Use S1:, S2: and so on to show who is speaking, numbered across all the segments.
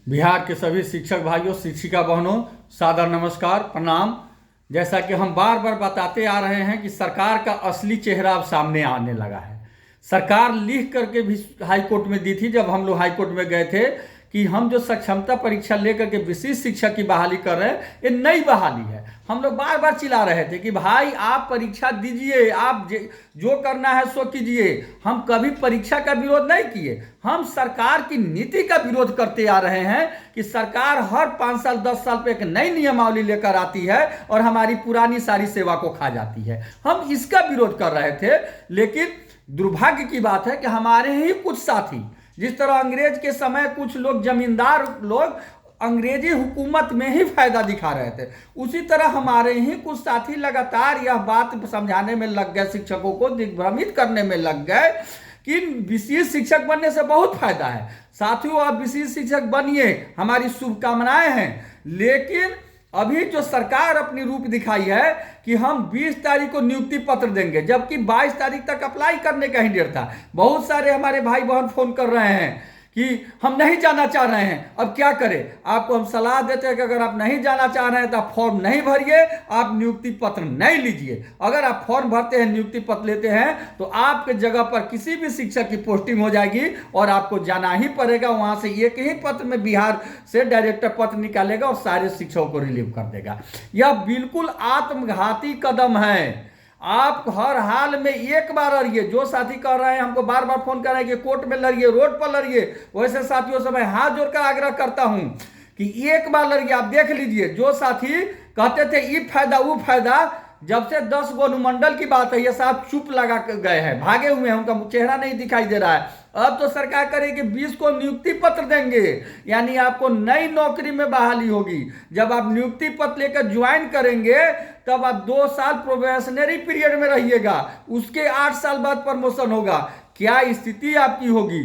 S1: बिहार के सभी शिक्षक भाइयों, शिक्षिका बहनों, सादर नमस्कार, प्रणाम। जैसा कि हम बार बार बताते आ रहे हैं कि सरकार का असली चेहरा अब सामने आने लगा है। सरकार लिख करके भी हाई कोर्ट में दी थी, जब हम लोग हाई कोर्ट में गए थे, कि हम जो सक्षमता परीक्षा लेकर के विशिष्ट शिक्षक की बहाली कर रहे हैं, ये नई बहाली है। हम लोग बार बार चिल्ला रहे थे कि भाई आप परीक्षा दीजिए, आप जो करना है सो कीजिए। हम कभी परीक्षा का विरोध नहीं किए, हम सरकार की नीति का विरोध करते आ रहे हैं कि सरकार हर 5 साल 10 साल पे एक नई नियमावली लेकर आती है और हमारी पुरानी सारी सेवा को खा जाती है। हम इसका विरोध कर रहे थे, लेकिन दुर्भाग्य की बात है कि हमारे ही कुछ साथी, जिस तरह अंग्रेज के समय कुछ लोग जमींदार लोग अंग्रेजी हुकूमत में ही फायदा दिखा रहे थे, उसी तरह हमारे ही कुछ साथी लगातार यह बात समझाने में लग गए, शिक्षकों को दिग्भ्रमित करने में लग गए कि विशेष शिक्षक बनने से बहुत फायदा है। साथियों, आप विशेष शिक्षक बनिए, हमारी शुभकामनाएं हैं। लेकिन अभी जो सरकार अपनी रूप दिखाई है कि हम 20 तारीख को नियुक्ति पत्र देंगे, जबकि 22 तारीख तक अप्लाई करने का ही डेट था। बहुत सारे हमारे भाई बहन फोन कर रहे हैं कि हम नहीं जाना चाह रहे हैं, अब क्या करें। आपको हम सलाह देते हैं कि अगर आप नहीं जाना चाह रहे हैं तो आप फॉर्म नहीं भरिए, आप नियुक्ति पत्र नहीं लीजिए। अगर आप फॉर्म भरते हैं, नियुक्ति पत्र लेते हैं, तो आपके जगह पर किसी भी शिक्षक की पोस्टिंग हो जाएगी और आपको जाना ही पड़ेगा। वहां से एक ही पत्र में बिहार से डायरेक्टर पत्र निकालेगा और सारे शिक्षकों को रिलीव कर देगा। यह बिल्कुल आत्मघाती कदम है। आप हर हाल में एक बार लड़िए। जो साथी कर रहे हैं, हमको बार बार फोन कर रहे हैं कि कोर्ट में लड़िए, रोड पर लड़िए, वैसे साथियों से मैं हाथ जोड़कर आग्रह करता हूं कि एक बार लड़िए। आप देख लीजिए, जो साथी कहते थे ये फायदा वो फायदा, जब से 10 गो अनुमंडल की बात है, ये साहब चुप लगा गए हैं, भागे हुए हैं, उनका चेहरा नहीं दिखाई दे रहा है। अब तो सरकार करेगी 20 को नियुक्ति पत्र देंगे, यानी आपको नई नौकरी में बहाली होगी। जब आप नियुक्ति पत्र लेकर ज्वाइन करेंगे, तब आप 2 साल प्रोबेशनरी पीरियड में रहिएगा, उसके 8 साल बाद प्रमोशन होगा। क्या स्थिति आपकी होगी।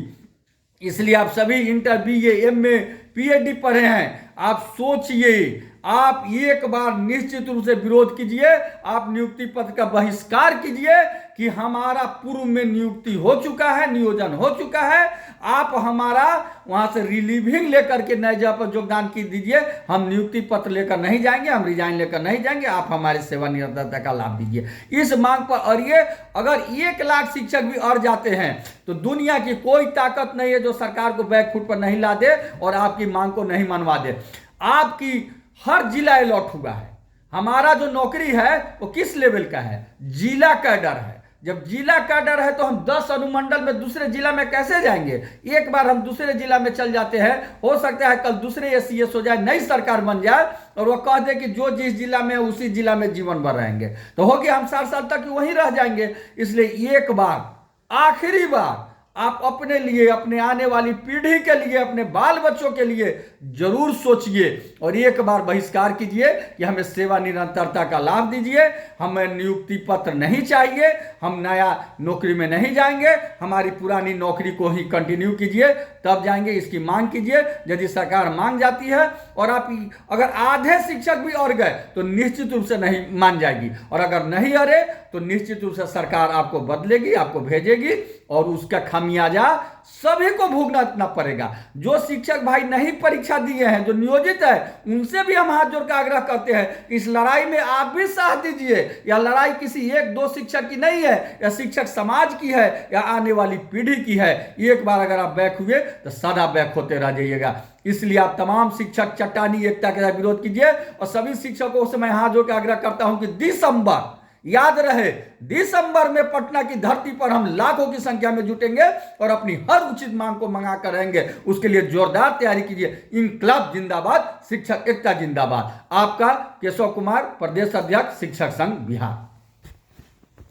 S1: इसलिए आप सभी इंटर, BA, MA, PhD पढ़े हैं, आप सोचिए, आप एक बार निश्चित रूप से विरोध कीजिए, आप नियुक्ति पत्र का बहिष्कार कीजिए कि हमारा पूर्व में नियुक्ति हो चुका है, नियोजन हो चुका है, आप हमारा वहां से रिलीविंग लेकर के नए जगह पर योगदान की दीजिए। हम नियुक्ति पत्र लेकर नहीं जाएंगे, हम रिजाइन लेकर नहीं जाएंगे, आप हमारी सेवानिवृत्ता का लाभ दीजिए। इस मांग पर अड़िए। अगर 1 लाख शिक्षक भी अड़ जाते हैं तो दुनिया की कोई ताकत नहीं है जो सरकार को बैकफुट पर नहीं ला दे और आपकी मांग को नहीं मनवा दे। आपकी हर जिला अलॉट हुआ है। हमारा जो नौकरी है वो किस लेवल का है, जिला कैडर है। जब जिला कैडर है तो हम 10 अनुमंडल में दूसरे जिला में कैसे जाएंगे। एक बार हम दूसरे जिला में चल जाते हैं, हो सकता है कल दूसरे SCS हो जाए, नई सरकार बन जाए और वो कह दे कि जो जिस जिला में है उसी जिला में जीवन भर रहेंगे, तो हो गया, हम 60 साल तक वहीं रह जाएंगे। इसलिए एक बार, आखिरी बार आप अपने लिए, अपने आने वाली पीढ़ी के लिए, अपने बाल बच्चों के लिए जरूर सोचिए और एक बार बहिष्कार कीजिए कि हमें सेवा निरंतरता का लाभ दीजिए। हमें नियुक्ति पत्र नहीं चाहिए, हम नया नौकरी में नहीं जाएंगे, हमारी पुरानी नौकरी को ही कंटिन्यू कीजिए, तब जाएंगे। इसकी मांग कीजिए। यदि सरकार मांग जाती है और आप अगर आधे शिक्षक भी अड़ गए तो निश्चित रूप से नहीं मान जाएगी, और अगर नहीं अड़े तो निश्चित रूप से सरकार आपको बदलेगी, आपको भेजेगी और उसका खामियाजा सभी को भुगतना पड़ेगा। जो शिक्षक भाई नहीं परीक्षा दिए हैं, जो नियोजित है, उनसे भी हम हाथ जोड़कर आग्रह करते हैं, इस लड़ाई में आप भी साथ दीजिए। यह लड़ाई किसी 1-2 शिक्षक की नहीं है, यह शिक्षक समाज की है, या आने वाली पीढ़ी की है। एक बार अगर आप बैक हुए तो सदा बैक होते रह जाइएगा। इसलिए आप तमाम शिक्षक चट्टानी एकता के साथ विरोध कीजिए और सभी शिक्षकों से मैं हाथ जोड़कर आग्रह करता हूं कि दिसंबर, याद रहे, दिसंबर में पटना की धरती पर हम लाखों की संख्या में जुटेंगे और अपनी हर उचित मांग को मंगा कर रहेंगे। उसके लिए जोरदार तैयारी कीजिए। इंकलाब जिंदाबाद, शिक्षक एकता जिंदाबाद। आपका केशव कुमार, प्रदेश अध्यक्ष, शिक्षक संघ बिहार।